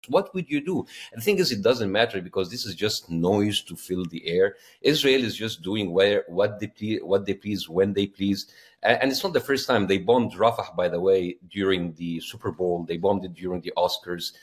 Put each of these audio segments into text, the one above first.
What would you do? The thing is, it doesn't matter because this is just noise to fill the air. Israel is just doing what they please, when they please. And it's not the first time. They bombed Rafah, by the way, during the Super Bowl. They bombed it during the Oscars.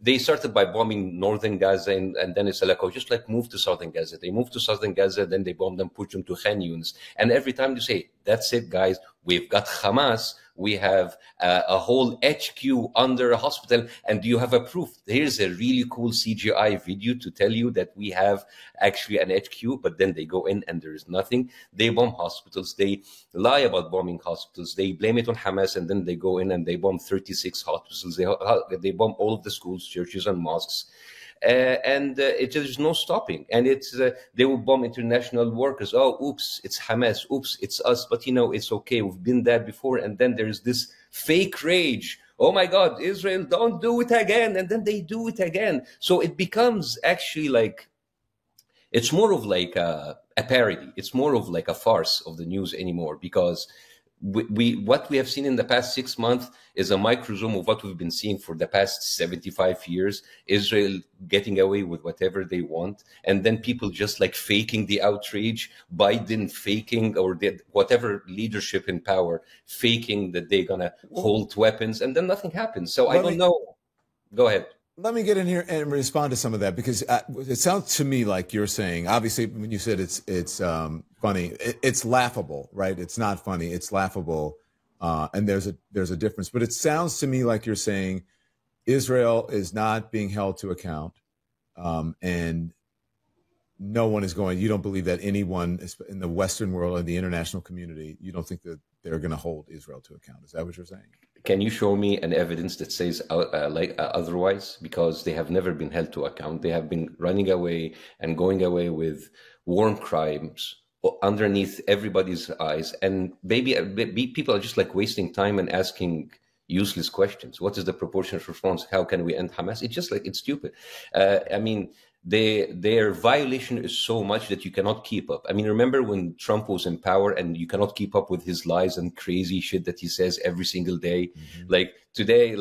They started by bombing northern Gaza, and then it's like, oh, just like move to southern Gaza. They moved to southern Gaza, then they bombed them, push them to Khan Yunis. And every time you say, that's it, guys, we've got Hamas, we have a whole HQ under a hospital, and do you have a proof? Here's a really cool CGI video to tell you that we have actually an HQ, but then they go in and there is nothing. They bomb hospitals. They lie about bombing hospitals. They blame it on Hamas, and then they go in and they bomb 36 hospitals. They bomb all of the schools, churches, and mosques. There's no stopping. And they will bomb international workers. Oh, oops, it's Hamas. Oops, it's us. But it's okay. We've been there before. And then there's this fake rage. Oh my God, Israel, don't do it again. And then they do it again. So it becomes actually like, it's more of like a parody. It's more of like a farce of the news anymore, because what we have seen in the past 6 months is a microsome of what we've been seeing for the past 75 years. Israel getting away with whatever they want, and then people just like faking the outrage, Biden faking, or whatever leadership in power faking that they're gonna hold weapons, and then nothing happens. So I don't know. Go ahead. Let me get in here and respond to some of that, because it sounds to me like you're saying, obviously, when you said it's funny, it's laughable, right? It's not funny, it's laughable, and there's a difference. But it sounds to me like you're saying Israel is not being held to account, and no one is going. You don't believe that anyone in the Western world and the international community, you don't think that they're going to hold Israel to account. Is that what you're saying? Can you show me an evidence that says otherwise? Because they have never been held to account. They have been running away and going away with war crimes underneath everybody's eyes. And maybe people are just like wasting time and asking useless questions. What is the proportionate response? How can we end Hamas? It's just like, it's stupid. Their violation is so much that you cannot keep up. I mean, remember when Trump was in power and you cannot keep up with his lies and crazy shit that he says every single day? Mm-hmm. Like today,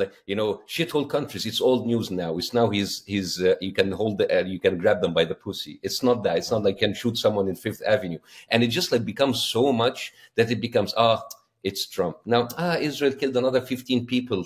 shithole countries, it's old news now. It's now you can you can grab them by the pussy. It's not that. It's not like you can shoot someone in Fifth Avenue. And it just like becomes so much that it becomes, it's Trump. Now, Israel killed another 15 people.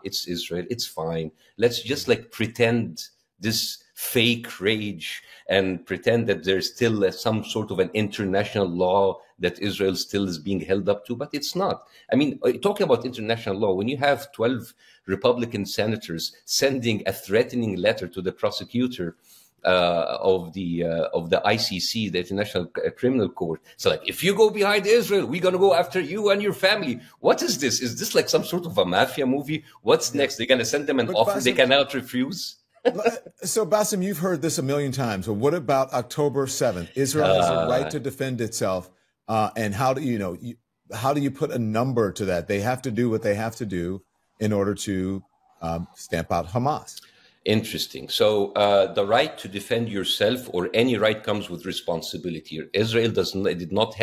It's Israel. It's fine. Let's just like pretend this fake rage and pretend that there's still some sort of an international law that Israel still is being held up to, but it's not. I mean, talking about international law, when you have 12 Republican senators sending a threatening letter to the prosecutor of the ICC, the International Criminal Court. So like, if you go behind Israel, we're going to go after you and your family. What is this? Is this like some sort of a mafia movie? What's next? They're going to send them an offer they cannot refuse? So, Bassem, you've heard this a million times. But what about October 7th? Israel has a right to defend itself. And how do you put a number to that? They have to do what they have to do in order to stamp out Hamas. Interesting. So the right to defend yourself, or any right, comes with responsibility. Israel did not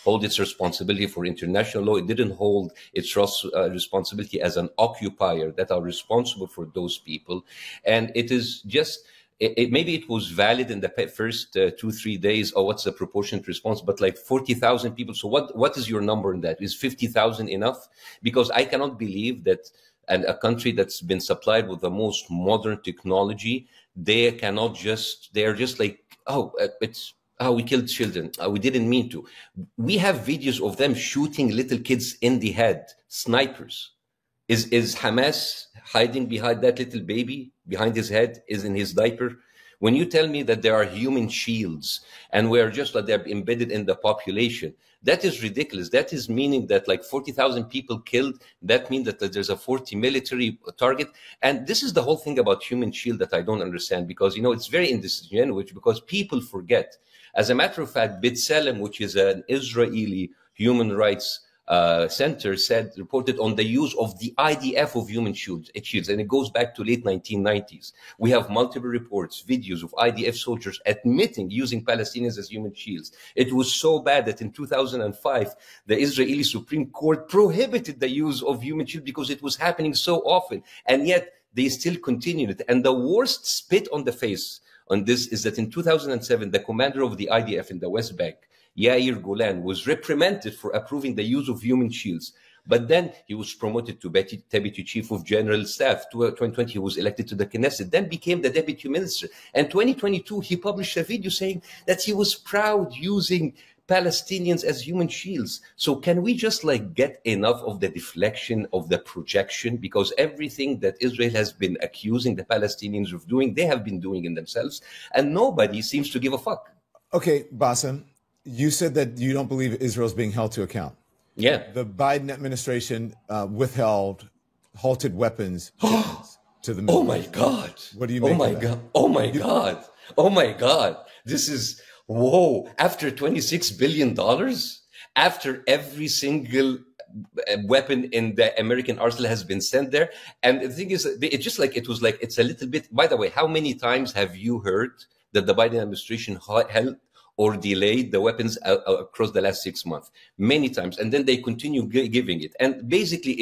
hold its responsibility for international law. It didn't hold its responsibility as an occupier that are responsible for those people. And it is just, maybe it was valid in the first 2-3 days. Oh, what's the proportionate response? But like 40,000 people. So what is your number in that? Is 50,000 enough? Because I cannot believe that. And a country that's been supplied with the most modern technology, they're just like, we killed children. We didn't mean to. We have videos of them shooting little kids in the head, snipers. Is Hamas hiding behind that little baby, behind his head, is in his diaper? When you tell me that there are human shields and we're just like they're embedded in the population, that is ridiculous. That is meaning that like 40,000 people killed. That means that there's a 40 military target. And this is the whole thing about human shield that I don't understand, because, it's very disingenuous, because people forget. As a matter of fact, B'Tselem, which is an Israeli human rights center, reported on the use of the IDF of human shields, and it goes back to late 1990s. We have multiple reports, videos of IDF soldiers admitting using Palestinians as human shields. It was so bad that in 2005, the Israeli Supreme Court prohibited the use of human shields because it was happening so often. And yet they still continued it. And the worst spit on the face on this is that in 2007, the commander of the IDF in the West Bank, Yair Golan, was reprimanded for approving the use of human shields. But then he was promoted to Deputy Chief of General Staff. 2020, he was elected to the Knesset, then became the Deputy Minister. And 2022, he published a video saying that he was proud using Palestinians as human shields. So can we just like get enough of the deflection, of the projection? Because everything that Israel has been accusing the Palestinians of doing, they have been doing in themselves. And nobody seems to give a fuck. Okay, Bassem, you said that you don't believe Israel's being held to account. Yeah. The Biden administration halted weapons shipments to the Oh Middle my East. God. What do you make Oh my of that? God. Oh my God. Oh my God. This is, whoa. After $26 billion, after every single weapon in the American arsenal has been sent there. And the thing is, it's just like, it was like, it's a little bit, by the way, how many times have you heard that the Biden administration held or delayed the weapons across the last 6 months? Many times. And then they continue giving it. And basically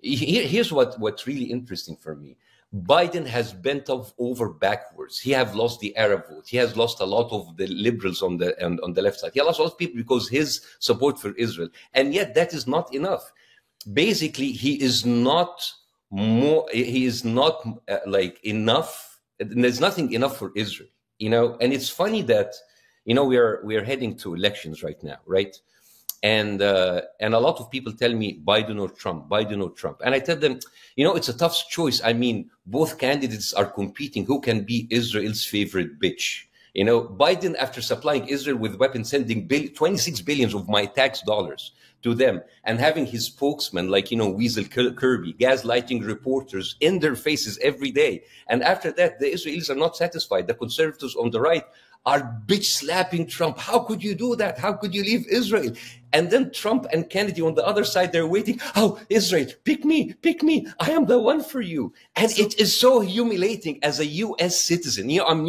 here's what's really interesting for me. Biden has bent over backwards. He has lost the Arab vote. He has lost a lot of the liberals on the left side. He has lost a lot of people because his support for Israel. And yet that is not enough. Basically, he is not like enough. There's nothing enough for Israel. And it's funny that, we are heading to elections right now, right? And a lot of people tell me Biden or Trump. And I tell them, it's a tough choice. I mean, both candidates are competing. Who can be Israel's favorite bitch? Biden, after supplying Israel with weapons, sending 26 billion of my tax dollars to them, and having his spokesman like, Weasel Kirby, gaslighting reporters in their faces every day. And after that, the Israelis are not satisfied. The conservatives on the right are bitch slapping Trump. How could you do that? How could you leave Israel? And then Trump and Kennedy on the other side, they're waiting. Oh, Israel, pick me. I am the one for you. And it is so humiliating as a U.S. citizen. I'm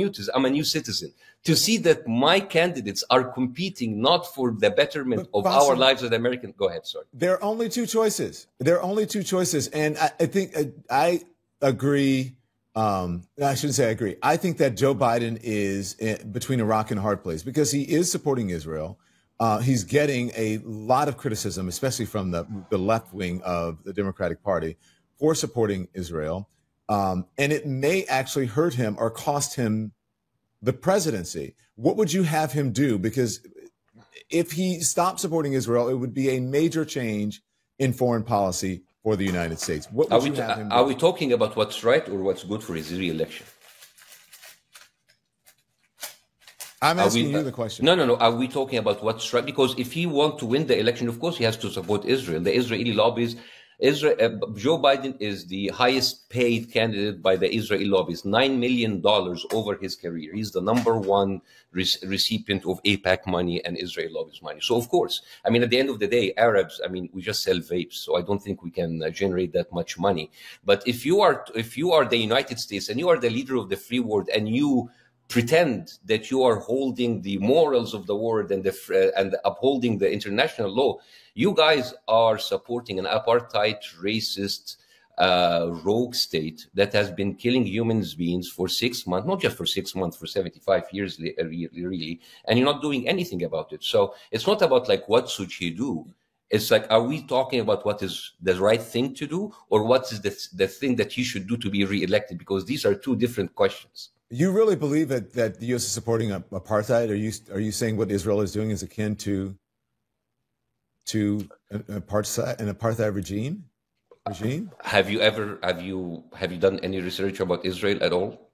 a new citizen, to see that my candidates are competing not for the betterment of our lives as Americans. Go ahead, sorry. There are only two choices. And I think I agree. I shouldn't say I agree. I think that Joe Biden is between a rock and a hard place because he is supporting Israel. He's getting a lot of criticism, especially from the left wing of the Democratic Party, for supporting Israel. And it may actually hurt him or cost him the presidency. What would you have him do? Because if he stopped supporting Israel, it would be a major change in foreign policy for the United States. What would you have him do? Are we talking about what's right or what's good for his re-election? I'm asking you the question. No. Are we talking about what's right? Because if he wants to win the election, of course, he has to support Israel. The Israeli lobbies, Joe Biden is the highest paid candidate by the Israeli lobbies, $9 million over his career. He's the number one recipient of AIPAC money and Israeli lobbies money. So, of course, I mean, at the end of the day, Arabs, I mean, we just sell vapes. So I don't think we can generate that much money. But if you are the United States and you are the leader of the free world and you pretend that you are holding the morals of the world and upholding the international law, you guys are supporting an apartheid, racist, rogue state that has been killing human beings for 6 months, not just for 6 months, for 75 years, really, and you're not doing anything about it. So it's not about like, what should he do? It's like, are we talking about what is the right thing to do, or what is the thing that he should do to be reelected? Because these are two different questions. You really believe that the U.S. is supporting apartheid? Are you saying what Israel is doing is akin to an apartheid regime? Have you done any research about Israel at all?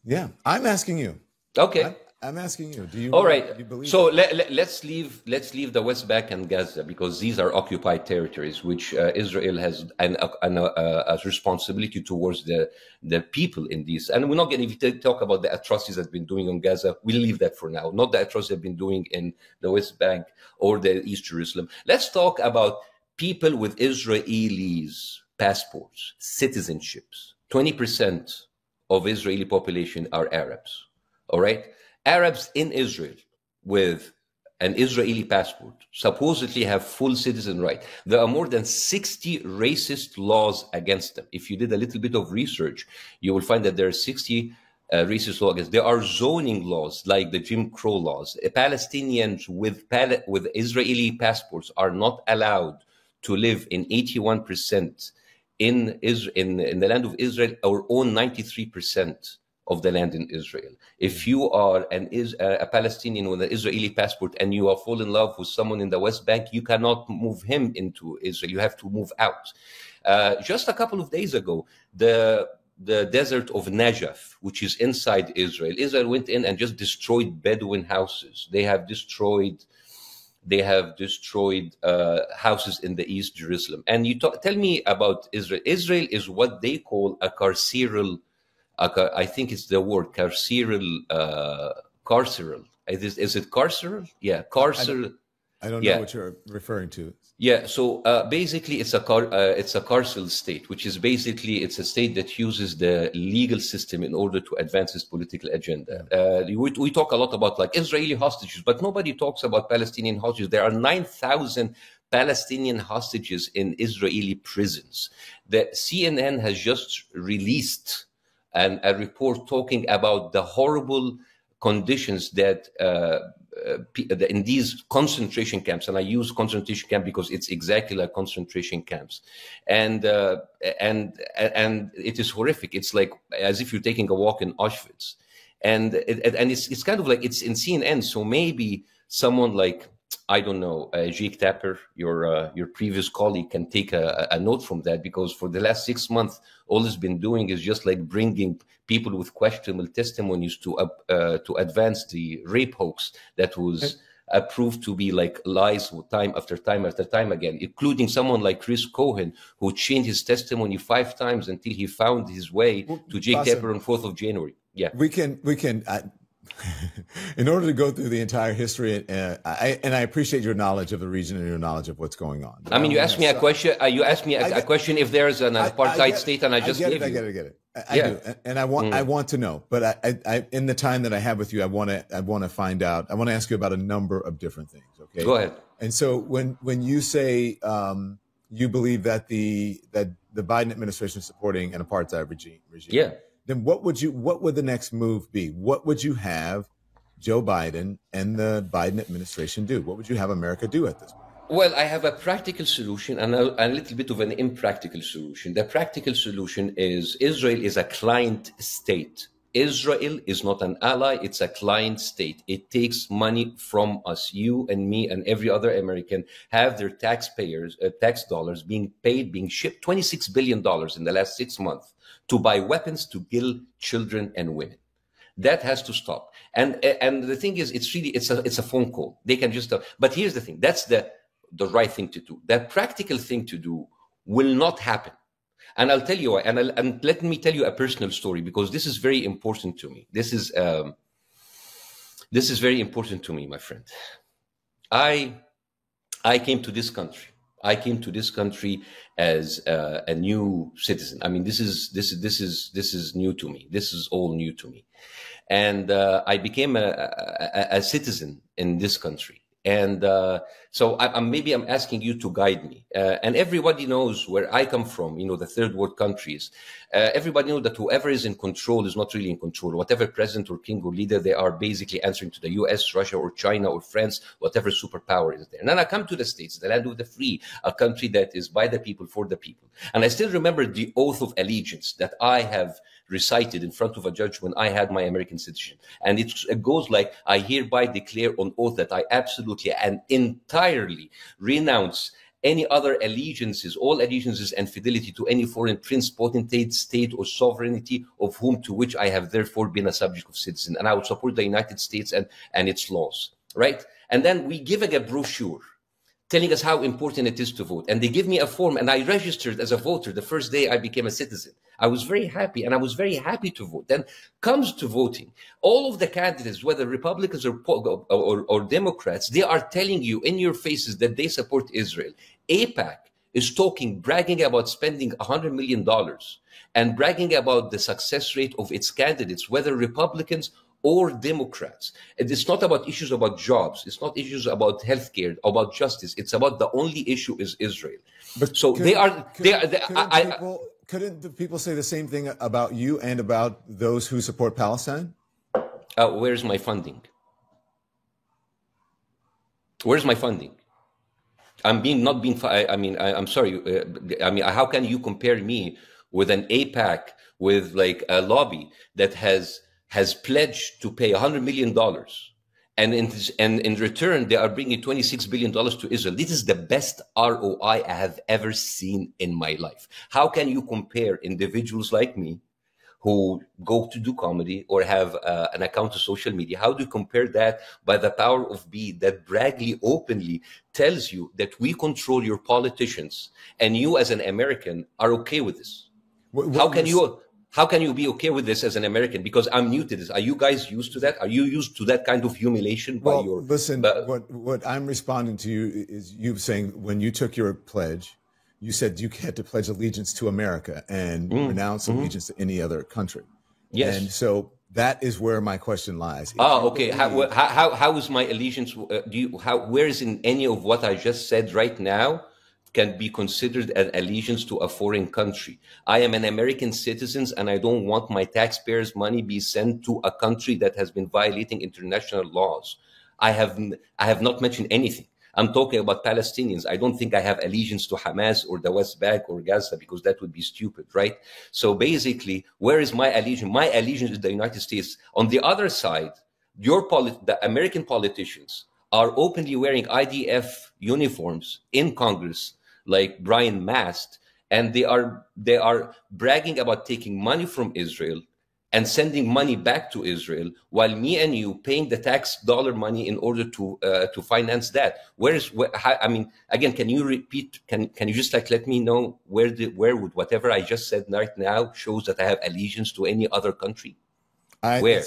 Yeah. I'm asking you. Okay. I'm asking you. Do you? All right. Do you believe so let's leave the West Bank and Gaza, because these are occupied territories, which Israel has a responsibility towards the people in these. And we're not going to talk about the atrocities that's been doing on Gaza. We'll leave that for now. Not the atrocities they've been doing in the West Bank or the East Jerusalem. Let's talk about people with Israelis passports, citizenships. 20% of Israeli population are Arabs. All right. Arabs in Israel with an Israeli passport, supposedly have full citizen right. There are more than 60 racist laws against them. If you did a little bit of research, you will find that there are 60 racist laws against. There are zoning laws like the Jim Crow laws. Palestinians with Israeli passports are not allowed to live in 81% in the land of Israel, or own 93% of the land in Israel. If you are a Palestinian with an Israeli passport and you fall in love with someone in the West Bank, you cannot move him into Israel. You have to move out. Just a couple of days ago, the desert of Najaf, which is inside Israel, Israel went in and just destroyed Bedouin houses. They have destroyed houses in the East Jerusalem. And you tell me about Israel. Israel is what they call a carceral. I think it's the word carceral. Is it carceral? Yeah, carceral. I don't know what you're referring to. Yeah, so basically it's a carceral state, which is basically it's a state that uses the legal system in order to advance its political agenda. We talk a lot about like Israeli hostages, but nobody talks about Palestinian hostages. There are 9,000 Palestinian hostages in Israeli prisons. The CNN has just released a report talking about the horrible conditions that in these concentration camps, and I use concentration camp because it's exactly like concentration camps, and it is horrific. It's like as if you're taking a walk in Auschwitz, and it's kind of like it's in CNN. So maybe someone like, I don't know, Jake Tapper, your previous colleague, can take a note from that, because for the last 6 months, all it's been doing is just like bringing people with questionable testimonies to advance the rape hoax that was proved to be like lies time after time after time again, including someone like Chris Cohen, who changed his testimony 5 times until he found his way to Jake Tapper on 4th of January. Yeah, we can. In order to go through the entire history, I appreciate your knowledge of the region and your knowledge of what's going on. I mean, you asked me a question. You asked me a question if there is an apartheid state, and I just gave you. I get it. I do, and I want to know. But I in the time that I have with you, I want to find out. I want to ask you about a number of different things. Okay, go ahead. And so when you say you believe that the Biden administration is supporting an apartheid regime, yeah. Then what would the next move be? What would you have Joe Biden and the Biden administration do? What would you have America do at this point? Well, I have a practical solution and a little bit of an impractical solution. The practical solution is Israel is a client state. Israel is not an ally, it's a client state. It takes money from us. You and me and every other American have their tax dollars being shipped $26 billion in the last 6 months to buy weapons to kill children and women. That has to stop. And the thing is, it's a phone call. They can just, but here's the thing, that's the right thing to do. That practical thing to do will not happen. And I'll tell you why. And let me tell you a personal story, because this is very important to me. This is very important to me, my friend. I came to this country. I came to this country as a new citizen. I mean, this is new to me. This is all new to me, and I became a citizen in this country. And so I'm asking you to guide me. And everybody knows where I come from, the third world countries. Everybody knows that whoever is in control is not really in control. Whatever president or king or leader, they are basically answering to the US, Russia, or China, or France, whatever superpower is there. And then I come to the States, the land of the free, a country that is by the people, for the people. And I still remember the oath of allegiance that I have recited in front of a judge when I had my American citizenship. And it goes like, I hereby declare on oath that I absolutely and entirely renounce any other allegiances, all allegiances and fidelity to any foreign prince, potentate, state, or sovereignty of whom to which I have therefore been a subject of citizen. And I would support the United States and its laws, right? And then we give a brochure telling us how important it is to vote. And they give me a form, and I registered as a voter the first day I became a citizen. I was very happy, and I was very happy to vote. Then comes to voting. All of the candidates, whether Republicans or Democrats, they are telling you in your faces that they support Israel. AIPAC is bragging about spending $100 million and bragging about the success rate of its candidates, whether Republicans or Democrats. And it's not about issues about jobs. It's not issues about healthcare, about justice. It's about the only issue is Israel. But So couldn't the people say the same thing about you and about those who support Palestine? Where's my funding? Where's my funding? I'm sorry. How can you compare me with an AIPAC, with like a lobby that has pledged to pay $100 million, and in return they are bringing $26 billion to Israel? This is the best ROI I have ever seen in my life. How can you compare individuals like me who go to do comedy or have an account to social media? How do you compare that by the power of be that braggly openly tells you that we control your politicians and you as an American are okay with this? How can you be okay with this as an American? Because I'm new to this. Are you guys used to that? Are you used to that kind of humiliation? What I'm responding to you is you saying when you took your pledge, you said you had to pledge allegiance to America and renounce allegiance to any other country. Yes. And so that is where my question lies. Okay. How is my allegiance? Where is in any of what I just said right now can be considered an allegiance to a foreign country? I am an American citizen, and I don't want my taxpayers' money be sent to a country that has been violating international laws. I have not mentioned anything. I'm talking about Palestinians. I don't think I have allegiance to Hamas or the West Bank or Gaza, because that would be stupid, right? So basically, where is my allegiance? My allegiance is the United States. On the other side, the American politicians are openly wearing IDF uniforms in Congress, like Brian Mast, and they are bragging about taking money from Israel and sending money back to Israel, while me and you paying the tax dollar money in order to finance that. Again, can you repeat? Can you just let me know where would whatever I just said right now shows that I have allegiance to any other country? Where?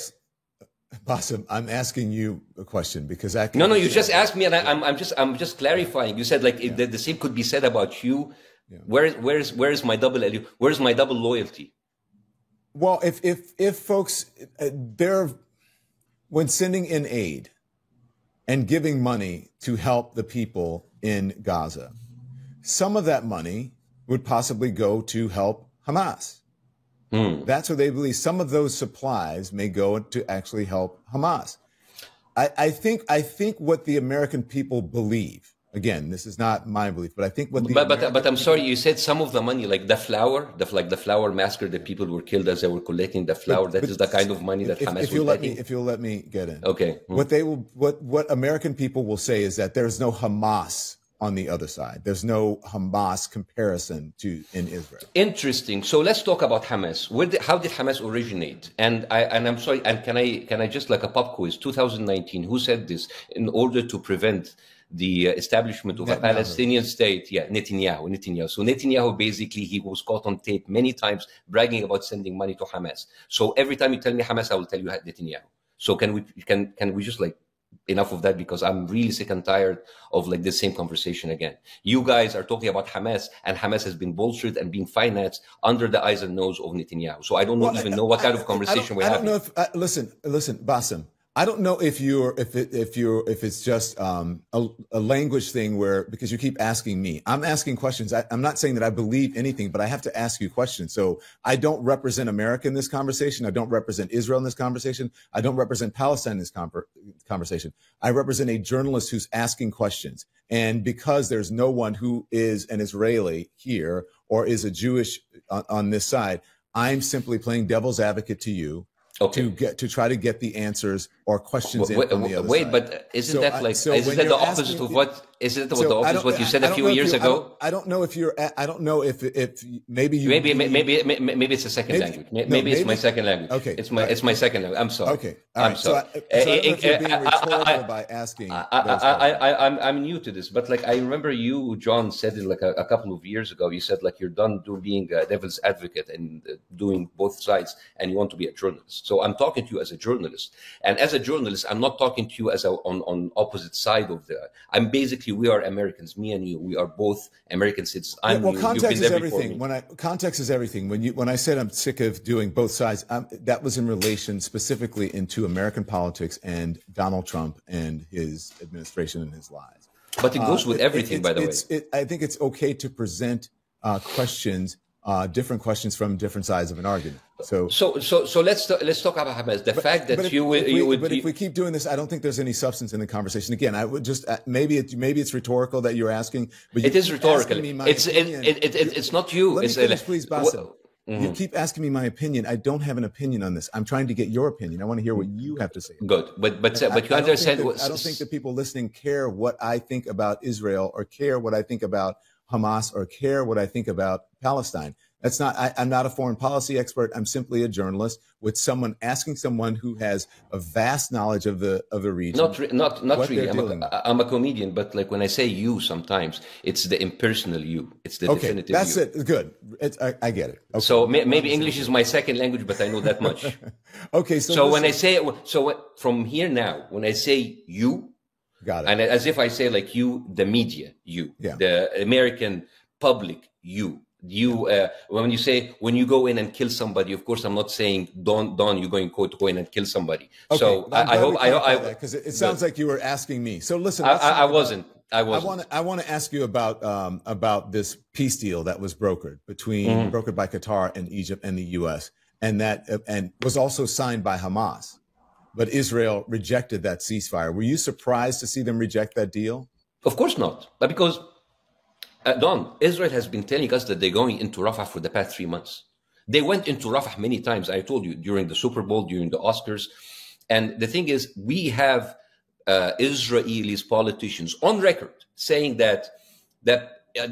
Bassem, I'm asking you a question because I no, you just asked me, and I'm just clarifying. You said the same could be said about you. Yeah. Where's my double where's my double loyalty? Well, if folks, when sending in aid and giving money to help the people in Gaza, some of that money would possibly go to help Hamas. That's what they believe. Some of those supplies may go to actually help Hamas. I think what the American people believe. Again, this is not my belief, but I think what but I'm sorry, you said some of the money, like the flour, the flour massacre, that people were killed as they were collecting the flour. That is the kind of money that Hamas was taking. If you'll let me get in, okay. What American people will say is that there's no Hamas on the other side. There's no Hamas comparison in Israel. Interesting. So let's talk about Hamas. How did Hamas originate? And I'm sorry. And can I just like a pop quiz? 2019. Who said this? In order to prevent the establishment of a Palestinian state. Yeah, Netanyahu. So Netanyahu, basically, he was caught on tape many times bragging about sending money to Hamas. So every time you tell me Hamas, I will tell you Netanyahu. So can we just enough of that, because I'm really sick and tired of the same conversation again. You guys are talking about Hamas, and Hamas has been bolstered and being financed under the eyes and nose of Netanyahu. So I don't even know what kind of conversation we're having. I don't know if listen, Bassem. I don't know if it's just a language thing where, because you keep asking me, I'm asking questions. I'm not saying that I believe anything, but I have to ask you questions. So I don't represent America in this conversation. I don't represent Israel in this conversation. I don't represent Palestine in this conversation. I represent a journalist who's asking questions. And because there's no one who is an Israeli here or is a Jewish on this side, I'm simply playing devil's advocate to you. Okay. To try to get the answers or questions in from the other side. But isn't that the opposite of what? Isn't that the opposite of what you said a few years ago? I don't know if you're. I don't know if maybe you. Maybe it's a second language. Maybe it's my second language. Okay. It's my second language. I'm sorry. Okay. I'm sorry. So I don't know if you're being rhetorical by asking. I'm new to this, but I remember you, John, said it a couple of years ago. You said you're done being a devil's advocate and doing both sides, and you want to be a journalist. So I'm talking to you as a journalist, and as a journalist, I'm not talking to you as on opposite side of the. I'm basically basically we are Americans, me and you. We are both American citizens. I'm well, you. context You've been is there before everything. me. Context is everything. When I said I'm sick of doing both sides, that was in relation specifically into American politics and Donald Trump and his administration and his lies. But it goes with everything, by the way. I think it's okay to present questions, different questions from different sides of an argument. So let's talk about Hamas. The fact that if we keep doing this, I don't think there's any substance in the conversation. Again, I would just maybe it's rhetorical that you're asking, but it is rhetorical. It's not you. Let me finish, please, Bassem. You keep asking me my opinion. I don't have an opinion on this. I'm trying to get your opinion. I want to hear what you have to say. Good, but you understand. I don't think that people listening care what I think about Israel or care what I think about Hamas or care what I think about Palestine. That's not. I'm not a foreign policy expert. I'm simply a journalist with asking someone who has a vast knowledge of the region. Not really. I'm a comedian, but like when I say you, sometimes it's the impersonal you. It's the definitive. That's you. It. Good. I get it. Okay. So maybe English is my second language, but I know that much. Okay. So when I say from here now, when I say you, got it. And as if I say like you, the media, you, the American public, you. When you say when you go in and kill somebody, of course I'm not saying Don you're going to go in and kill somebody. Okay, so I hope because it sounds like you were asking me. So listen, I wasn't. I want to ask you about this peace deal that was brokered by Qatar and Egypt and the U.S. and was also signed by Hamas, but Israel rejected that ceasefire. Were you surprised to see them reject that deal? Of course not, but because. Don, Israel has been telling us that they're going into Rafah for the past 3 months. They went into Rafah many times. I told you during the Super Bowl, during the Oscars. And the thing is, we have Israelis politicians on record saying that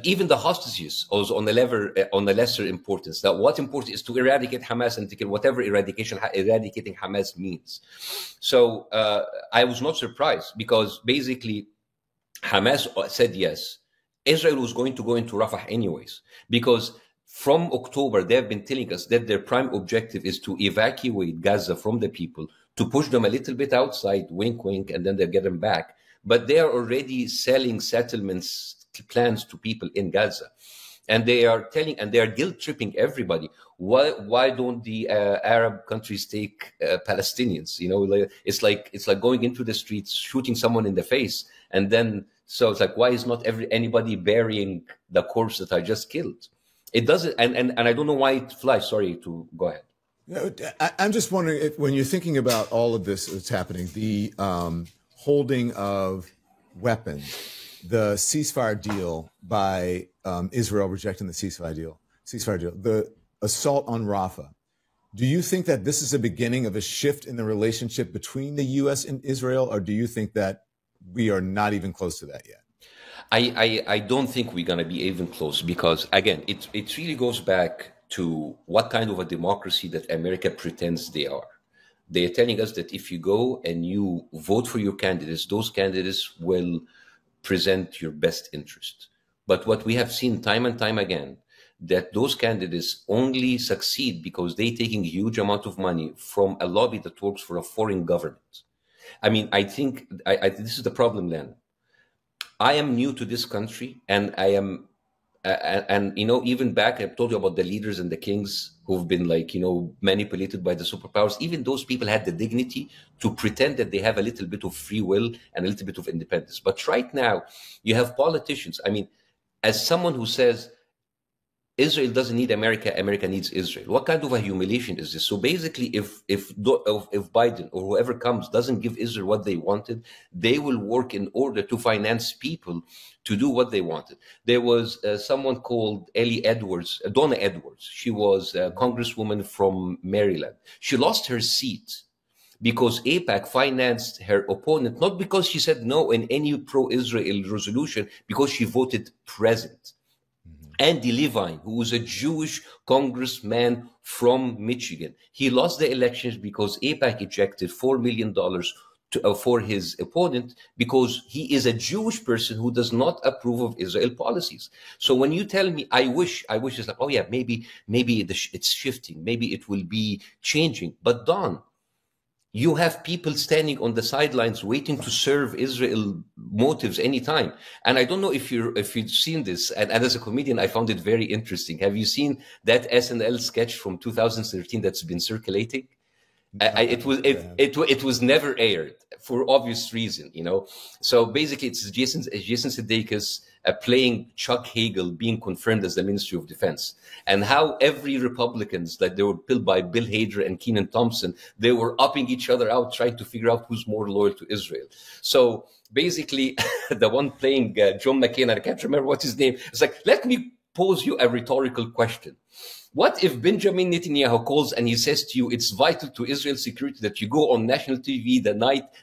even the hostages was on a lesser importance. That what's important is to eradicate Hamas and to kill whatever eradicating Hamas means. So I was not surprised because basically Hamas said yes. Israel was going to go into Rafah anyways, because from October, they have been telling us that their prime objective is to evacuate Gaza from the people, to push them a little bit outside, wink, wink, and then they'll get them back. But they are already selling settlements plans to people in Gaza. And they are guilt tripping everybody. Why don't the Arab countries take Palestinians? You know, it's like going into the streets, shooting someone in the face, and then so it's like, why is not anybody burying the corpse that I just killed? It doesn't, and I don't know why it flies. Sorry to go ahead. No, I'm just wondering if, when you're thinking about all of this that's happening, the holding of weapons, the ceasefire deal by Israel rejecting the ceasefire deal, the assault on Rafah. Do you think that this is the beginning of a shift in the relationship between the U.S. and Israel, or do you think that we are not even close to that yet? I don't think we're going to be even close because, again, it really goes back to what kind of a democracy that America pretends they are. They're telling us that if you go and you vote for your candidates, those candidates will present your best interest. But what we have seen time and time again, that those candidates only succeed because they're taking a huge amount of money from a lobby that works for a foreign government. I mean, I think this is the problem, Len. I am new to this country, and I am, and you know, even back, I've told you about the leaders and the kings who've been manipulated by the superpowers. Even those people had the dignity to pretend that they have a little bit of free will and a little bit of independence. But right now, you have politicians. I mean, as someone who says, Israel doesn't need America, America needs Israel. What kind of a humiliation is this? So basically, if Biden or whoever comes doesn't give Israel what they wanted, they will work in order to finance people to do what they wanted. There was someone called Donna Edwards. She was a congresswoman from Maryland. She lost her seat because AIPAC financed her opponent, not because she said no in any pro-Israel resolution, because she voted present. Andy Levine, who was a Jewish congressman from Michigan, he lost the elections because AIPAC ejected $4 million for his opponent because he is a Jewish person who does not approve of Israel policies. So when you tell me, I wish it's like, oh yeah, maybe it's shifting, maybe it will be changing. But Don, you have people standing on the sidelines waiting to serve Israel motives anytime. And I don't know if you've seen this. And as a comedian, I found it very interesting. Have you seen that SNL sketch from 2013 that's been circulating? It was never aired for obvious reason, you know. So basically, it's Jason Sudeikis playing Chuck Hagel being confirmed as the Ministry of Defense, and how every Republicans that they were pilled by Bill Hader and Kenan Thompson, they were upping each other out, trying to figure out who's more loyal to Israel. So basically, the one playing John McCain, I can't remember what's his name. It's like, let me pose you a rhetorical question. What if Benjamin Netanyahu calls and he says to you, it's vital to Israel's security that you go on national TV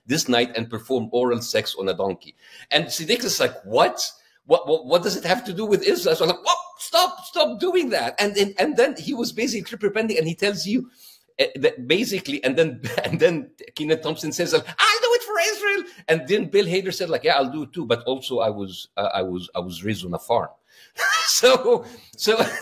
this night and perform oral sex on a donkey? And Siddiq is like, what? What does it have to do with Israel? So I'm like, whoa, stop doing that. And then he was basically repenting, and he tells you that basically, and then Kenan Thompson says, I'll do it for Israel. And then Bill Hader said, like, yeah, I'll do it too. But also I was raised on a farm. So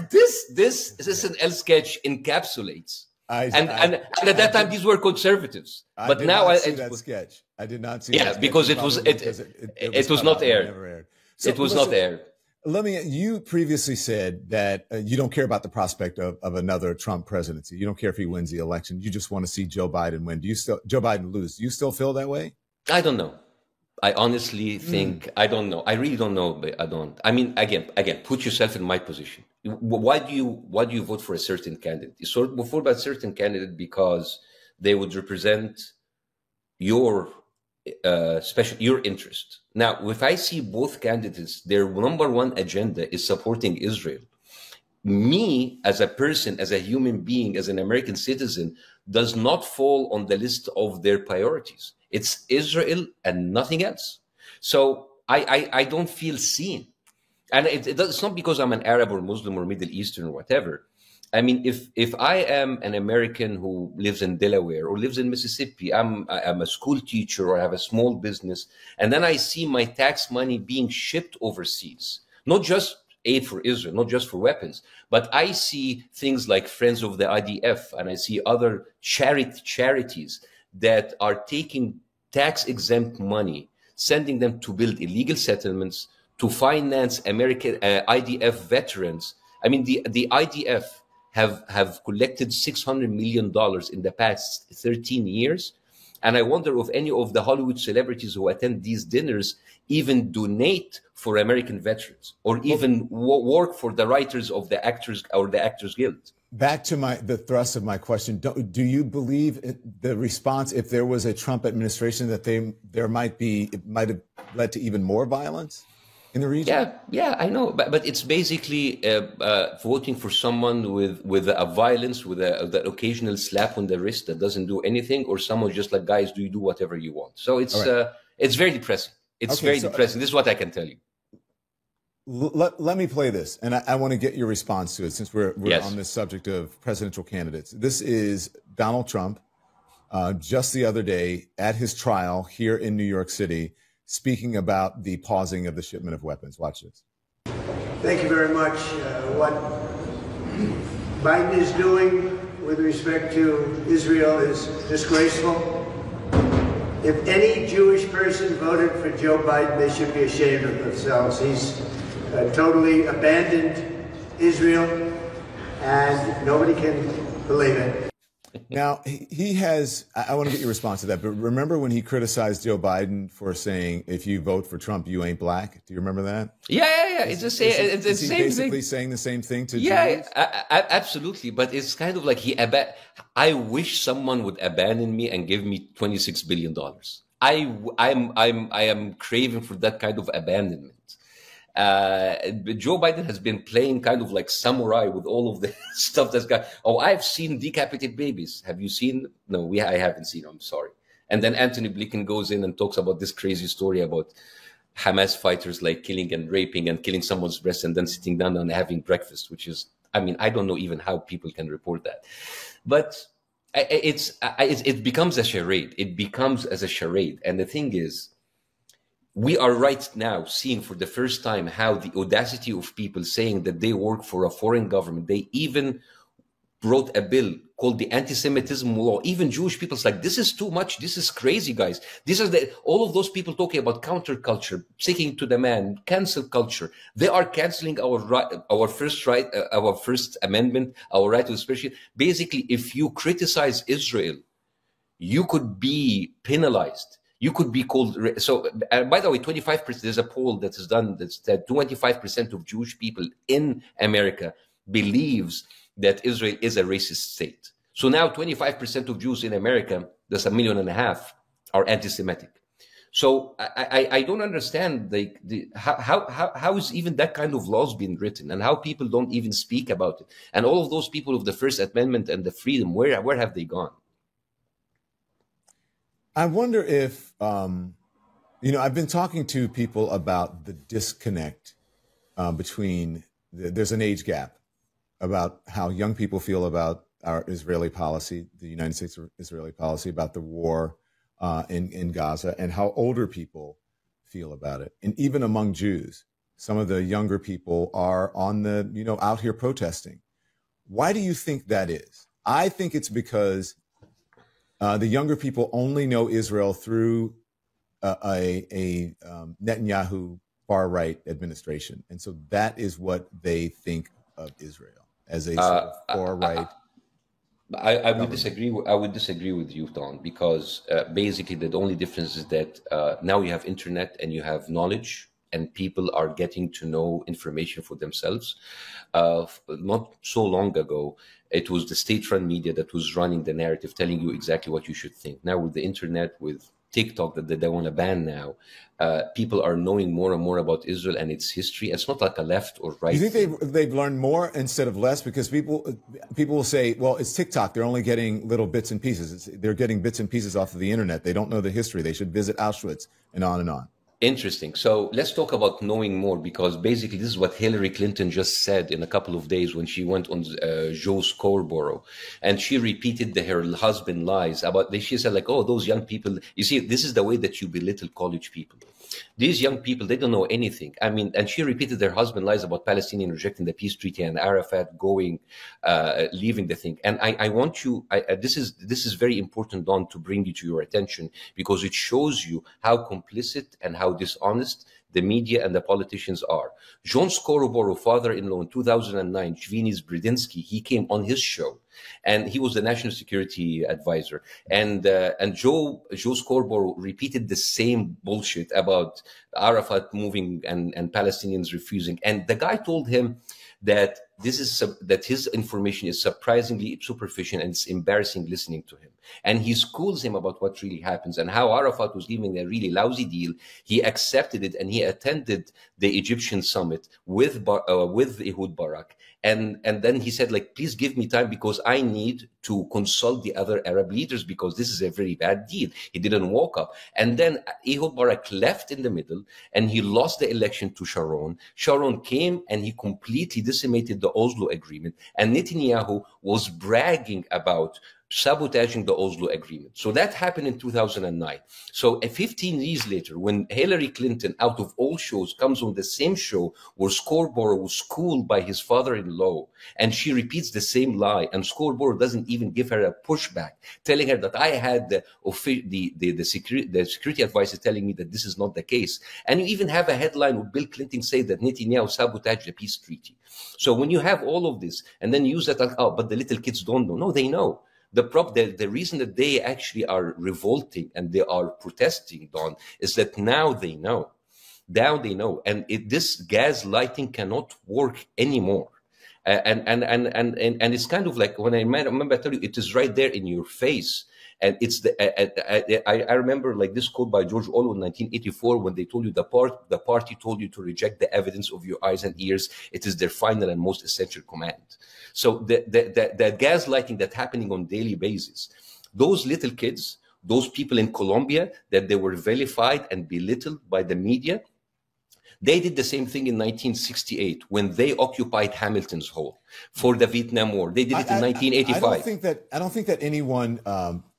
this SNL sketch encapsulates, and at that time these were conservatives. But now I see that sketch. I did not see. Yeah, that because it was not aired. So, it was not aired. You previously said that you don't care about the prospect of another Trump presidency. You don't care if he wins the election. You just want to see Joe Biden win. Joe Biden lose? Do you still feel that way? I don't know. I honestly think, I don't know. I really don't know, but I don't. I mean, again, put yourself in my position. Why do you vote for a certain candidate? You sort of vote for a certain candidate because they would represent your your interest. Now, if I see both candidates, their number one agenda is supporting Israel. Me, as a person, as a human being, as an American citizen, does not fall on the list of their priorities. It's Israel and nothing else. So I don't feel seen. And it's not because I'm an Arab or Muslim or Middle Eastern or whatever. I mean, if I am an American who lives in Delaware or lives in Mississippi, I'm a school teacher or I have a small business, and then I see my tax money being shipped overseas, not just aid for Israel, not just for weapons, but I see things like Friends of the IDF, and I see other charities that are taking tax-exempt money, sending them to build illegal settlements, to finance American IDF veterans. I mean, the IDF have collected $600 million in the past 13 years. And I wonder if any of the Hollywood celebrities who attend these dinners even donate for American veterans or even work for the writers of the Actors or the Actors Guild. Back to the thrust of my question. Do you believe the response, if there was a Trump administration, that it might have led to even more violence in the region? Yeah, I know. But it's basically voting for someone with a violence, with the occasional slap on the wrist that doesn't do anything, or someone just like, guys, do whatever you want. So it's very depressing. It's very depressing. This is what I can tell you. Let me play this, and I want to get your response to it since we're on this subject of presidential candidates. This is Donald Trump just the other day at his trial here in New York City, speaking about the pausing of the shipment of weapons. Watch this. Thank you very much. What Biden is doing with respect to Israel is disgraceful. If any Jewish person voted for Joe Biden, they should be ashamed of themselves. He's totally abandoned Israel, and nobody can believe it. Now, he has, I want to get your response to that, but remember when he criticized Joe Biden for saying, if you vote for Trump, you ain't black? Do you remember that? Yeah. It's the same thing. Is he basically saying the same thing to Jews? Absolutely. But it's kind of like I wish someone would abandon me and give me $26 billion. I am craving for that kind of abandonment. Joe Biden has been playing kind of like samurai with all of the stuff that's got. Oh, I've seen decapitated babies. Have you seen? No, I haven't seen. I'm sorry. And then Anthony Blinken goes in and talks about this crazy story about Hamas fighters like killing and raping and killing someone's breast and then sitting down and having breakfast, which is, I mean, I don't know even how people can report that. But it becomes a charade. It becomes as a charade. And the thing is, we are right now seeing for the first time how the audacity of people saying that they work for a foreign government. They even wrote a bill called the anti-Semitism law. Even Jewish people's like, this is too much. This is crazy, guys. This is all of those people talking about counterculture, sticking to the man, cancel culture. They are canceling our First Amendment, our right to expression. Basically, if you criticize Israel, you could be penalized. You could be called. So, by the way, 25%. There's a poll that is done that 25% of Jewish people in America believes that Israel is a racist state. So now 25% of Jews in America, that's 1.5 million, are anti-Semitic. So I don't understand how is even that kind of laws being written, and how people don't even speak about it. And all of those people of the First Amendment and the freedom, where have they gone? I wonder if, I've been talking to people about the disconnect between, there's an age gap about how young people feel about our Israeli policy, the United States Israeli policy, about the war in Gaza, and how older people feel about it. And even among Jews, some of the younger people are on the, out here protesting. Why do you think that is? I think it's because the younger people only know Israel through a Netanyahu far-right administration. And so that is what they think of Israel, as a sort of far-right. I would disagree. I would disagree with you, Don, because basically the only difference is that now you have internet and you have knowledge, and people are getting to know information for themselves. Not so long ago, it was the state-run media that was running the narrative, telling you exactly what you should think. Now with the internet, with TikTok that they want to ban now, people are knowing more and more about Israel and its history. It's not like a left or right. You think they've learned more instead of less? Because people will say, well, it's TikTok. They're only getting little bits and pieces. They're getting bits and pieces off of the internet. They don't know the history. They should visit Auschwitz, and on and on. Interesting. So let's talk about knowing more, because basically this is what Hillary Clinton just said in a couple of days when she went on Joe Scarborough, and she repeated her husband lies about. She said like, "Oh, those young people." You see, this is the way that you belittle college people. These young people, they don't know anything. I mean, and she repeated her husband lies about Palestinians rejecting the peace treaty and Arafat leaving the thing. And I want you. This is very important, Don, to bring you to your attention, because it shows you how complicit and how dishonest the media and the politicians are. John Scarborough, father-in-law, in 2009, Chvinis Brzezinski, he came on his show, and he was the national security advisor. And Joe Scarborough repeated the same bullshit about Arafat moving and Palestinians refusing. And the guy told him that that his information is surprisingly superficial, and it's embarrassing listening to him. And he schools him about what really happens and how Arafat was giving a really lousy deal. He accepted it, and he attended the Egyptian summit with Ehud Barak. And then he said, like, please give me time because I need to consult the other Arab leaders, because this is a very bad deal. He didn't walk up. And then Ehud Barak left in the middle, and he lost the election to Sharon. Sharon came and he completely decimated the Oslo Agreement. And Netanyahu was bragging about sabotaging the Oslo Agreement. So that happened in 2009. So 15 years later, when Hillary Clinton, out of all shows, comes on the same show where Scarborough was schooled by his father-in-law, and she repeats the same lie, and Scarborough doesn't even give her a pushback, telling her that I had the security advisor telling me that this is not the case. And you even have a headline with Bill Clinton say that Netanyahu sabotaged the peace treaty. So when you have all of this and then use that, but the little kids don't know. No, they know. The reason that they actually are revolting and they are protesting, Don, is that now they know. Now they know. And this gaslighting cannot work anymore. And it's kind of like, when I remember I tell you, it is right there in your face. And it's I remember like this quote by George Orwell in 1984, when they told you the party told you to reject the evidence of your eyes and ears. It is their final and most essential command. So the gaslighting that's happening on a daily basis, those little kids, those people in Colombia that they were vilified and belittled by the media, they did the same thing in 1968 when they occupied Hamilton's Hall for the Vietnam War. They did it in 1985. I don't think that anyone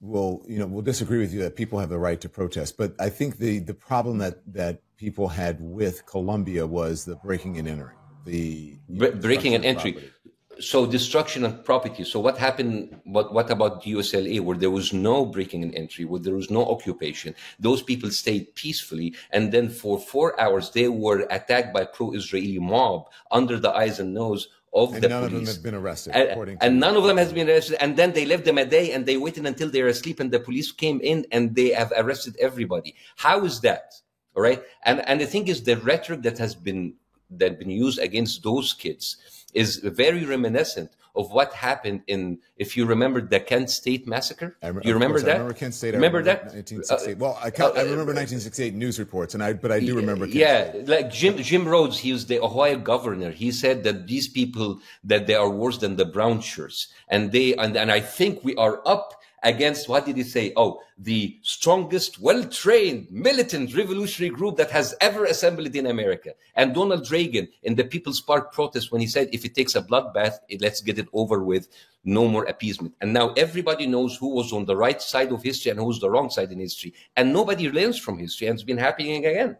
will disagree with you that people have the right to protest. But I think the problem that people had with Colombia was the breaking and entering, the breaking and entry. So destruction of property. So what happened? What about the USLA, where there was no breaking and entry, where there was no occupation? Those people stayed peacefully, and then for 4 hours they were attacked by pro-Israeli mob under the eyes and nose of the none police. of them have been arrested, and none of them has been arrested. And then they left them a day, and they waited until they were asleep, and the police came in, and they have arrested everybody. How is that? All right. And the thing is, the rhetoric that has been used against those kids is very reminiscent of what happened in, if you remember, the Kent State massacre. You remember that? I remember Kent State. Remember that? 1968. Well, I remember 1968 news reports, but I do remember Kent State. Like Jim Rhodes, he was the Ohio governor. He said that these people, that they are worse than the brown shirts. And I think we are up against, what did he say? Oh, the strongest, well-trained, militant revolutionary group that has ever assembled in America. And Donald Reagan in the People's Park protest, when he said, if it takes a bloodbath, let's get it over with, no more appeasement. And now everybody knows who was on the right side of history and who's the wrong side in history. And nobody learns from history, and it's been happening again.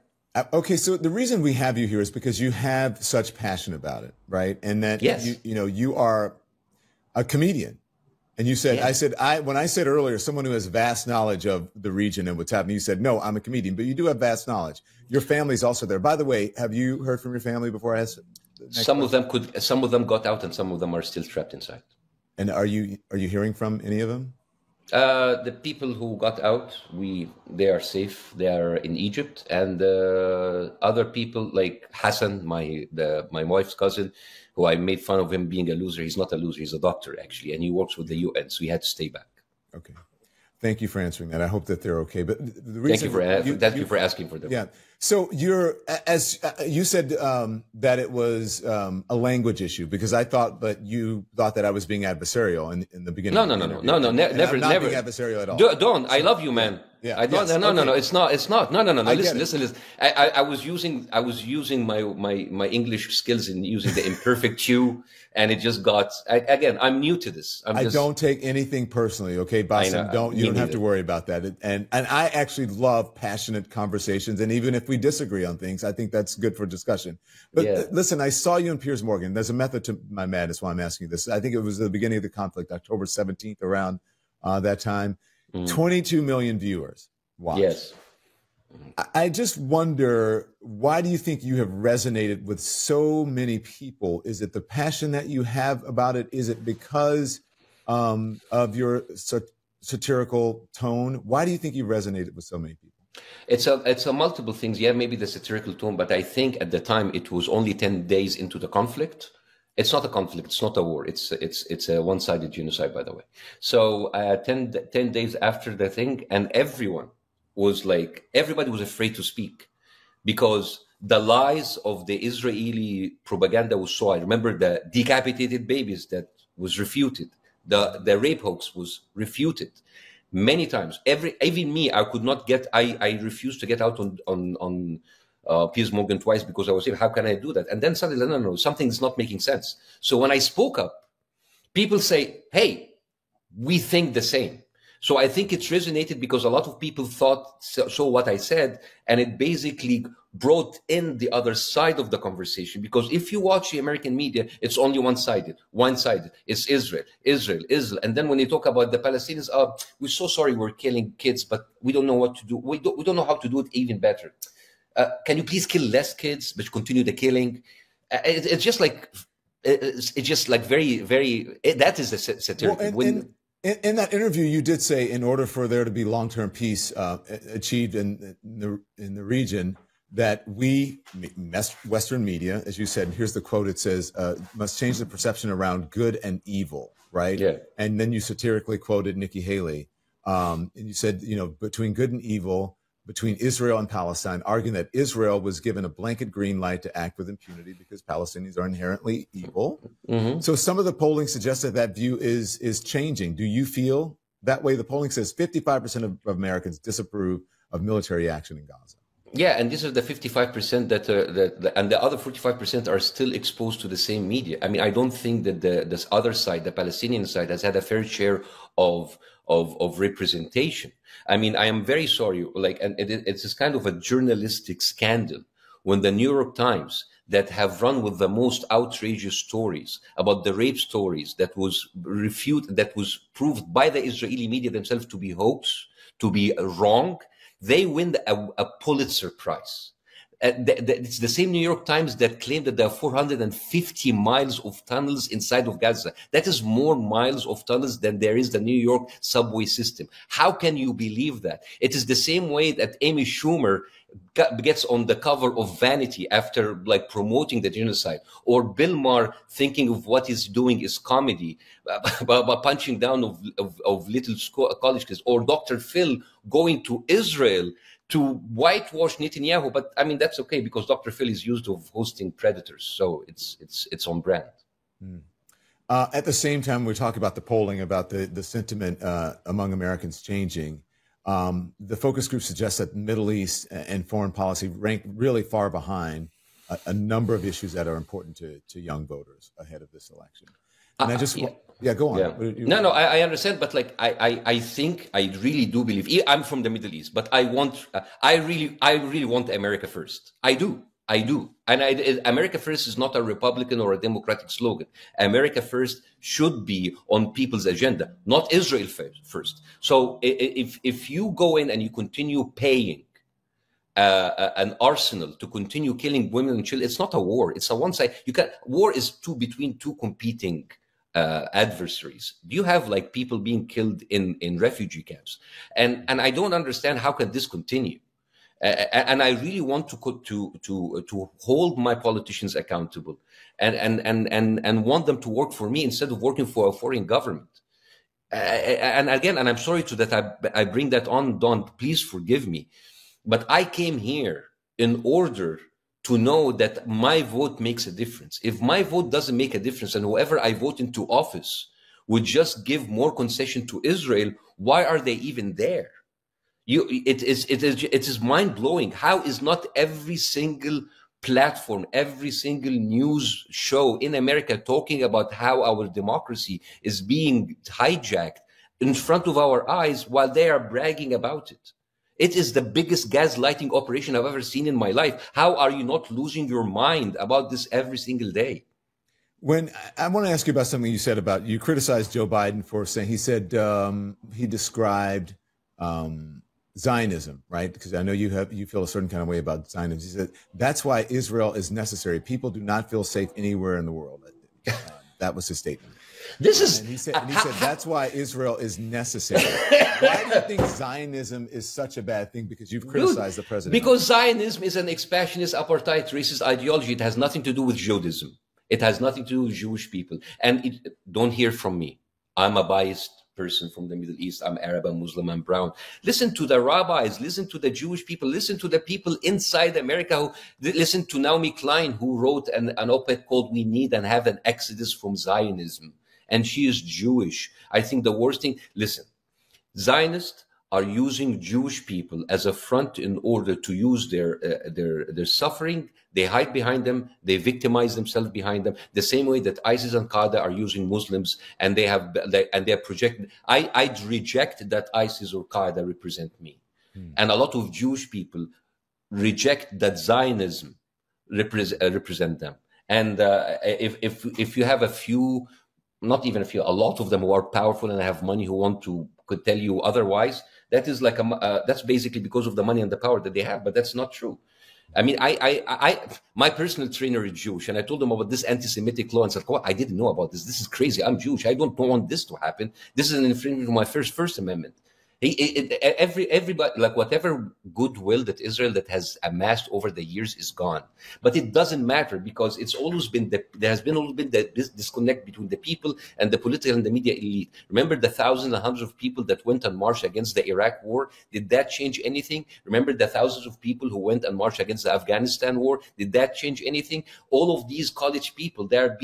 Okay, so the reason we have you here is because you have such passion about it, right? And that yes. you are a comedian. And you said, yeah. When I said earlier, someone who has vast knowledge of the region and what's happening, you said, no, I'm a comedian, but you do have vast knowledge. Your family's also there. By the way, have you heard from your family before I asked? Some of them got out, and some of them are still trapped inside. And are you hearing from any of them? The people who got out, they are safe. They are in Egypt, and other people like Hassan, my wife's cousin, who I made fun of him being a loser. He's not a loser. He's a doctor, actually, and he works with the UN, so he had to stay back. Okay. Thank you for answering that. I hope that they're okay. But the reason thank you for asking for them. Yeah. So as you said that it was a language issue, because I thought, but you thought that I was being adversarial in the beginning. No, never, never being adversarial at all. Don't. I love you, man. Yeah. I don't. Yes, no, okay. no. It's not. No. Listen. I was using my English skills in using the imperfect you, and it just got. Again, I'm new to this. I don't take anything personally, okay, Bassem? You don't have to worry about that. And I actually love passionate conversations, and even if we disagree on things, I think that's good for discussion. But listen, I saw you in Piers Morgan. There's a method to my madness why I'm asking you this. I think it was the beginning of the conflict, October 17th, around that time. 22 million viewers watched. Yes. I just wonder, why do you think you have resonated with so many people? Is it the passion that you have about it? Is it because of your satirical tone? Why do you think you resonated with so many people? It's a multiple things. Yeah, maybe the satirical tone, but I think at the time it was only 10 days into the conflict. It's not a conflict. It's not a war. It's a one-sided genocide, by the way. So 10 days after the thing, and everybody was afraid to speak, because the lies of the Israeli propaganda was so. I remember the decapitated babies that was refuted. The rape hoax was refuted many times. Even me, I could not get. I refused to get out on Piers Morgan twice because I was saying, how can I do that? And then suddenly, no, something's not making sense. So when I spoke up, people say, hey, we think the same. So I think it's resonated because a lot of people saw what I said, and it basically brought in the other side of the conversation. Because if you watch the American media, it's only one-sided. It's Israel. And then when you talk about the Palestinians, we're so sorry we're killing kids, but we don't know what to do. We don't know how to do it even better. Can you please kill less kids, but continue the killing? It's just like very, very. That is a satirical. Well, in that interview, you did say, in order for there to be long-term peace achieved in the region, that we, Western media, as you said, and here's the quote. It says, "must change the perception around good and evil." Right. Yeah. And then you satirically quoted Nikki Haley, and you said, between good and evil, between Israel and Palestine, arguing that Israel was given a blanket green light to act with impunity because Palestinians are inherently evil. Mm-hmm. So some of the polling suggests that view is changing. Do you feel that way? The polling says 55% of Americans disapprove of military action in Gaza. Yeah, and this is the 55% and the other 45% are still exposed to the same media. I mean, I don't think that this other side, the Palestinian side, has had a fair share of representation. I mean, I am very sorry, and it's this kind of a journalistic scandal when the New York Times, that have run with the most outrageous stories about the rape stories that was that was proved by the Israeli media themselves to be hoax, to be wrong, they win a Pulitzer Prize. It's the same New York Times that claimed that there are 450 miles of tunnels inside of Gaza. That is more miles of tunnels than there is the New York subway system. How can you believe that? It is the same way that Amy Schumer gets on the cover of Vanity after like promoting the genocide, or Bill Maher thinking of what he's doing is comedy by punching down of little college kids, or Dr. Phil going to Israel to whitewash Netanyahu. But I mean, that's okay because Dr. Phil is used to hosting predators, so it's on brand. At the same time, we're talking about the polling, about the sentiment among Americans changing. The focus group suggests that the Middle East and foreign policy rank really far behind a number of issues that are important to young voters ahead of this election. And I just, go on. Yeah. No, I understand, but like I think I really do believe. I'm from the Middle East, but I really want America first. I do. And America first is not a Republican or a Democratic slogan. America first should be on people's agenda, not Israel first. So if you go in and you continue paying an arsenal to continue killing women and children, it's not a war. It's a one side. War is between two competing adversaries. You have like people being killed in refugee camps, and I don't understand how can this continue. And I really want to hold my politicians accountable, and want them to work for me instead of working for a foreign government. And again, and I'm sorry that I bring that on, Don. Please forgive me, but I came here in order to know that my vote makes a difference. If my vote doesn't make a difference, and whoever I vote into office would just give more concession to Israel, why are they even there? It is mind blowing. How is not every single platform, every single news show in America talking about how our democracy is being hijacked in front of our eyes while they are bragging about it? It is the biggest gaslighting operation I've ever seen in my life. How are you not losing your mind about this every single day? When I want to ask you about something you said about, you criticized Joe Biden for saying, he said he described Zionism, right? Because I know you feel a certain kind of way about Zionism. He said that's why Israel is necessary. People do not feel safe anywhere in the world. That was his statement. And he said that's why Israel is necessary. Why do you think Zionism is such a bad thing? Because you've criticized the president. Because Zionism is an expansionist, apartheid, racist ideology. It has nothing to do with Judaism. It has nothing to do with Jewish people. And don't hear from me. I'm a biased person from the Middle East. I'm Arab, I'm Muslim, I'm brown. Listen to the rabbis, listen to the Jewish people, listen to the people inside America. Listen to Naomi Klein, who wrote an op-ed called "We Need and Have an Exodus from Zionism." And she is Jewish. I think the worst thing, listen, Zionists are using Jewish people as a front in order to use their suffering. They hide behind them. They victimize themselves behind them. The same way that ISIS and Qaeda are using Muslims, and they are projected. I'd reject that ISIS or Qaeda represent me, and a lot of Jewish people reject that Zionism represent them. And if you have a few, not even a few, a lot of them who are powerful and have money who could tell you otherwise, that is like that's basically because of the money and the power that they have, but that's not true. I mean, my personal trainer is Jewish, and I told him about this anti-Semitic law and said, "Oh, I didn't know about this. This is crazy. I'm Jewish. I don't want this to happen. This is an infringement of my First Amendment." Everybody, like whatever goodwill that Israel that has amassed over the years is gone. But it doesn't matter because it's always been there has been always been this disconnect between the people and the political and the media elite. Remember the thousands and hundreds of people that went and marched against the Iraq war? Did that change anything? Remember the thousands of people who went and marched against the Afghanistan war? Did that change anything? All of these college people, their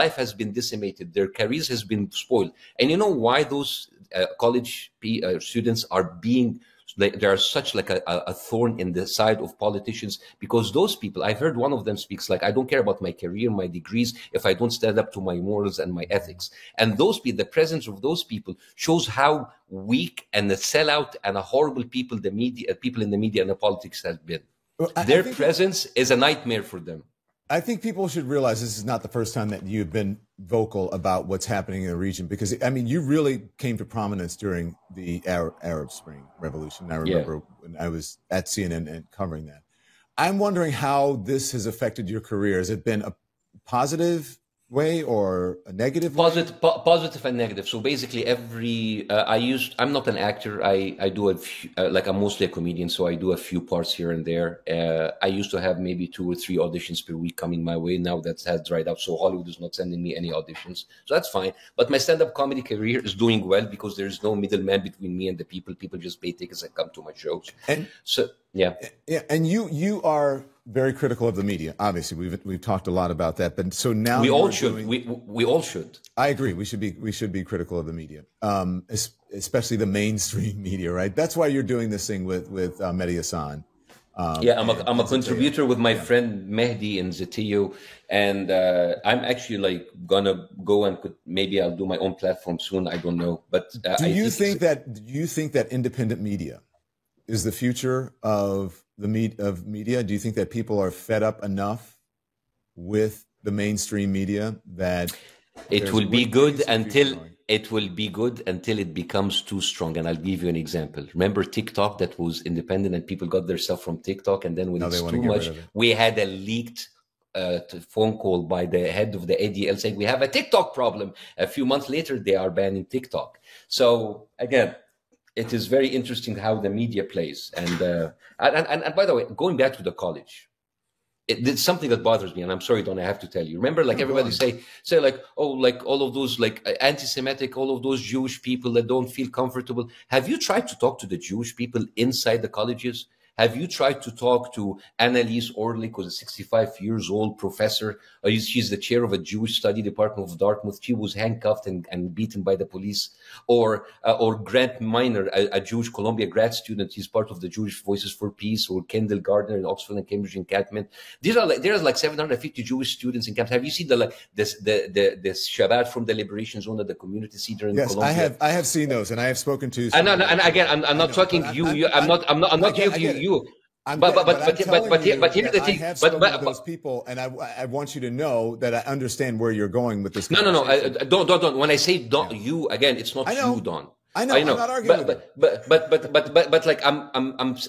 life has been decimated. Their careers has been spoiled. And you know why those college students are being, they are such like a thorn in the side of politicians? Because those people, I've heard one of them speaks like, I don't care about my career, my degrees, if I don't stand up to my morals and my ethics. And those people, the presence of those people shows how weak and the sellout and a horrible people in the media and the politics have been. Their presence is a nightmare for them. I think people should realize this is not the first time that you've been vocal about what's happening in the region, because, I mean, you really came to prominence during the Arab Spring Revolution. I remember when I was at CNN and covering that. I'm wondering how this has affected your career. Has it been a positive way or a negative way? Positive and negative. So basically I'm not an actor. I do I'm mostly a comedian, so I do a few parts here and there. I used to have maybe 2 or 3 auditions per week coming my way. Now that has dried up, so Hollywood is not sending me any auditions, so that's fine. But my stand-up comedy career is doing well because there's no middleman between me and the people. People just pay tickets and come to my shows. And so yeah. And you are very critical of the media. Obviously, we've talked a lot about that. But so now we all should. We all should. I agree. We should be critical of the media, especially the mainstream media. Right. That's why you're doing this thing with Mehdi Hasan. I'm a contributor with my friend Mehdi and Zetio, and I'm actually gonna go and maybe I'll do my own platform soon. I don't know. But do you think that independent media is the future of media? Do you think that people are fed up enough with the mainstream media that it will be good until it becomes too strong? And I'll give you an example. Remember TikTok that was independent and people got their stuff from TikTok, and then when it's too much, we had a leaked phone call by the head of the ADL saying we have a TikTok problem. A few months later, they are banning TikTok. So again, it is very interesting how the media plays. And by the way, going back to the college, it's something that bothers me, and I'm sorry, Don, I have to tell you. Remember, everybody say all of those anti-Semitic, all of those Jewish people that don't feel comfortable. Have you tried to talk to the Jewish people inside the colleges? Have you tried to talk to Annalise Orlik, who's a 65 years old professor? She's the chair of a Jewish study department of Dartmouth. She was handcuffed and beaten by the police. Or Grant Minor, a Jewish Columbia grad student. He's part of the Jewish Voices for Peace. Or Kendall Gardner in Oxford and Cambridge encampment. There's 750 Jewish students in camps. Have you seen the Shabbat from the Liberation Zone at the community center in Columbia? Yes, I have seen those, and I have spoken to. And again, I'm not talking you. I'm not giving you. But here's the thing. I have spoken to those people, and I want you to know that I understand where you're going with this. No. Don't. When I say don't, you again, it's not you, Don. I know. I'm not arguing with but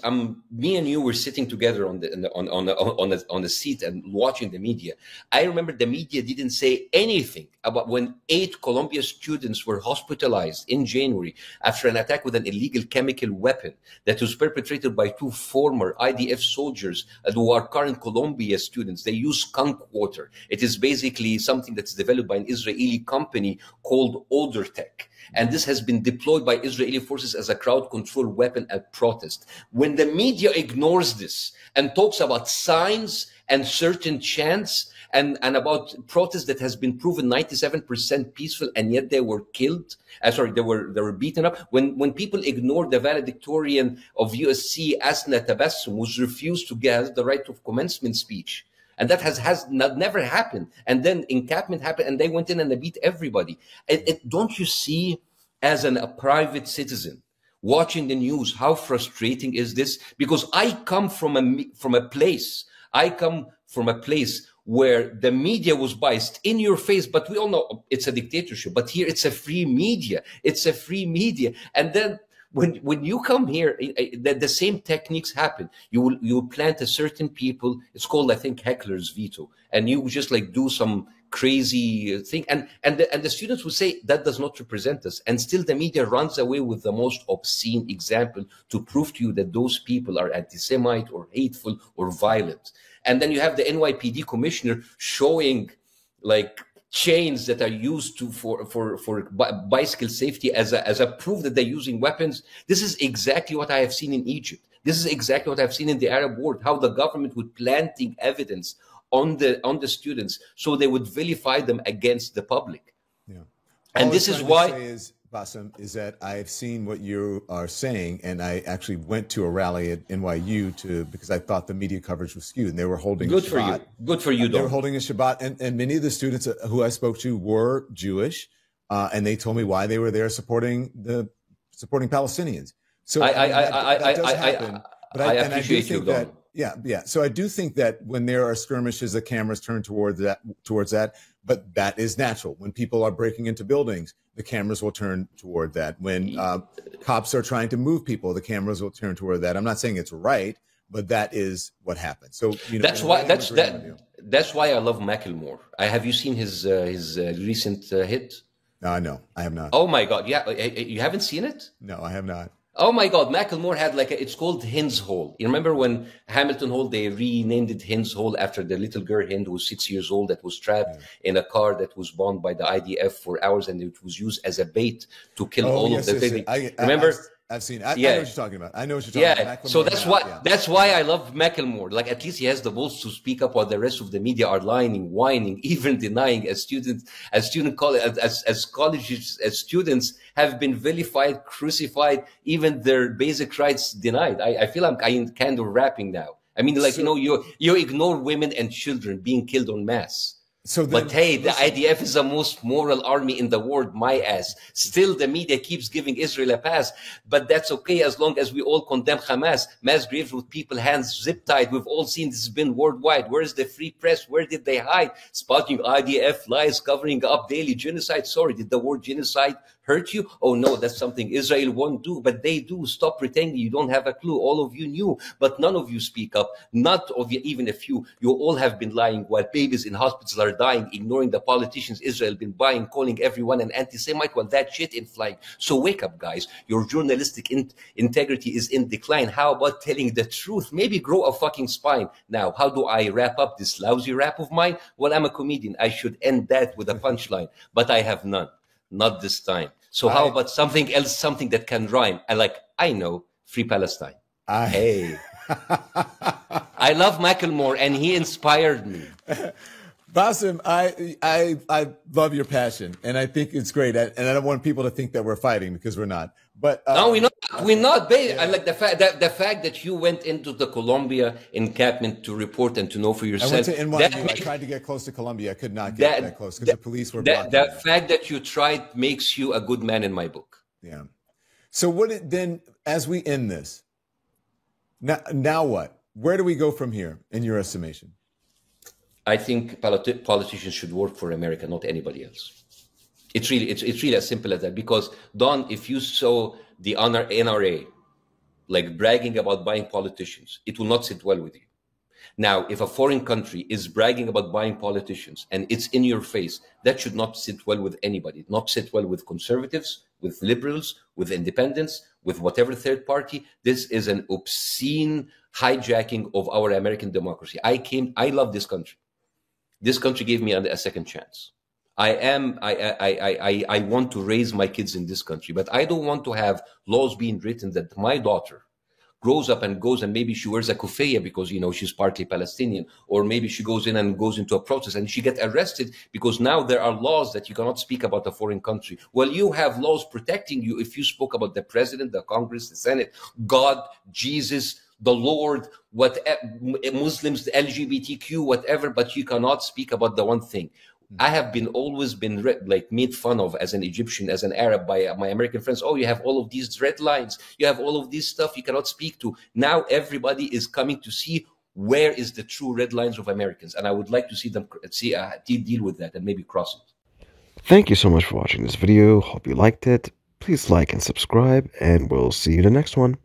I'm me and you were sitting together on the seat and watching the media. I remember the media didn't say anything about when 8 Columbia students were hospitalized in January after an attack with an illegal chemical weapon that was perpetrated by 2 former IDF soldiers who are current Columbia students. They use skunk water. It is basically something that's developed by an Israeli company called Odortech. And this has been deployed by Israeli forces as a crowd control weapon at protest. When the media ignores this and talks about signs and certain chants and about protests that has been proven 97% peaceful, and yet they were killed. They were beaten up. When people ignore the valedictorian of USC, Asna Tabassum, who's refused to get the right of commencement speech. And that has never happened. And then encampment happened, and they went in and they beat everybody. Don't you see, as a private citizen, watching the news, how frustrating is this? Because I come from a place where the media was biased in your face, but we all know it's a dictatorship. But here it's a free media. It's a free media. And then when you come here, the same techniques happen. You will plant a certain people. It's called, I think, heckler's veto, and you just do some crazy thing, and the students will say that does not represent us, and still the media runs away with the most obscene example to prove to you that those people are anti-Semite or hateful or violent. And then you have the NYPD commissioner showing chains that are used for bicycle safety as a proof that they're using weapons. This is exactly what I have seen in Egypt. This is exactly what I've seen in the Arab world, how the government would planting evidence on the students so they would vilify them against the public. Yeah. And this is why Bassem, is that I've seen what you are saying, and I actually went to a rally at NYU because I thought the media coverage was skewed, and they were holding Good for you. Good for you, They were holding a Shabbat, and many of the students who I spoke to were Jewish, and they told me why they were there supporting Palestinians. So I appreciate you, Don. Yeah. So I do think that when there are skirmishes, the cameras turn towards that. But that is natural. When people are breaking into buildings, the cameras will turn toward that. When cops are trying to move people, the cameras will turn toward that. I'm not saying it's right, but that is what happens. So that's why I love Macklemore. Have you seen his recent hit? No, I have not. Oh my God! Yeah, you haven't seen it? No, I have not. Oh my God, Macklemore had it's called Hind's Hole. You remember when Hamilton Hall, they renamed it Hind's Hole after the little girl Hind who was 6 years old that was trapped in a car that was bombed by the IDF for hours, and it was used as a bait to kill all of the baby. Remember? I've seen. I know what you're talking about. I know what you're talking about. So that's why I love Macklemore. Like, at least he has the balls to speak up while the rest of the media are lying, whining, even denying. As students students have been vilified, crucified, even their basic rights denied. I feel I'm kind of rapping now. I mean, you ignore women and children being killed en masse. But hey, the IDF is the most moral army in the world, my ass. Still, the media keeps giving Israel a pass, but that's okay as long as we all condemn Hamas. Mass graves with people hands zip-tied. We've all seen this has been worldwide. Where's the free press? Where did they hide? Spotting IDF lies, covering up daily genocide. Sorry, did the word genocide hurt you? Oh no, that's something Israel won't do, but they do. Stop pretending you don't have a clue. All of you knew, but none of you speak up. Not of you, even a few. You all have been lying while babies in hospitals are dying, ignoring the politicians Israel been buying, calling everyone an anti-Semite while that shit in flying. So wake up, guys. Your journalistic integrity is in decline. How about telling the truth? Maybe grow a fucking spine. Now, how do I wrap up this lousy rap of mine? Well, I'm a comedian. I should end that with a punchline, but I have none. Not this time. So how about something else, something that can rhyme? I know, Free Palestine. Hey. I love Macklemore, and he inspired me. Bassem, I love your passion, and I think it's great. And I don't want people to think that we're fighting, because we're not. But no, we're not. Babe. I like the fact that you went into the Colombia encampment to report and to know for yourself. I went to NYU. I tried to get close to Colombia. I could not get that close because the police were blocking. The fact that you tried makes you a good man in my book. Yeah. So then, as we end this, now what? Where do we go from here, in your estimation? I think politicians should work for America, not anybody else. It's really as simple as that. Because, Don, if you saw the NRA bragging about buying politicians, it will not sit well with you. Now, if a foreign country is bragging about buying politicians and it's in your face, that should not sit well with anybody. Not sit well with conservatives, with liberals, with independents, with whatever third party. This is an obscene hijacking of our American democracy. I love this country. This country gave me a second chance. I want to raise my kids in this country, but I don't want to have laws being written that my daughter grows up and goes and maybe she wears a kufiyya because, she's partly Palestinian, or maybe she goes in and goes into a protest and she gets arrested because now there are laws that you cannot speak about a foreign country. Well, you have laws protecting you if you spoke about the president, the Congress, the Senate, God, Jesus, the Lord, Muslims, the LGBTQ, whatever, but you cannot speak about the one thing. I have always been made fun of as an Egyptian, as an Arab by my American friends. Oh, you have all of these red lines. You have all of this stuff you cannot speak to. Now everybody is coming to see where is the true red lines of Americans. And I would like to see them deal with that and maybe cross it. Thank you so much for watching this video. Hope you liked it. Please like and subscribe, and we'll see you in the next one.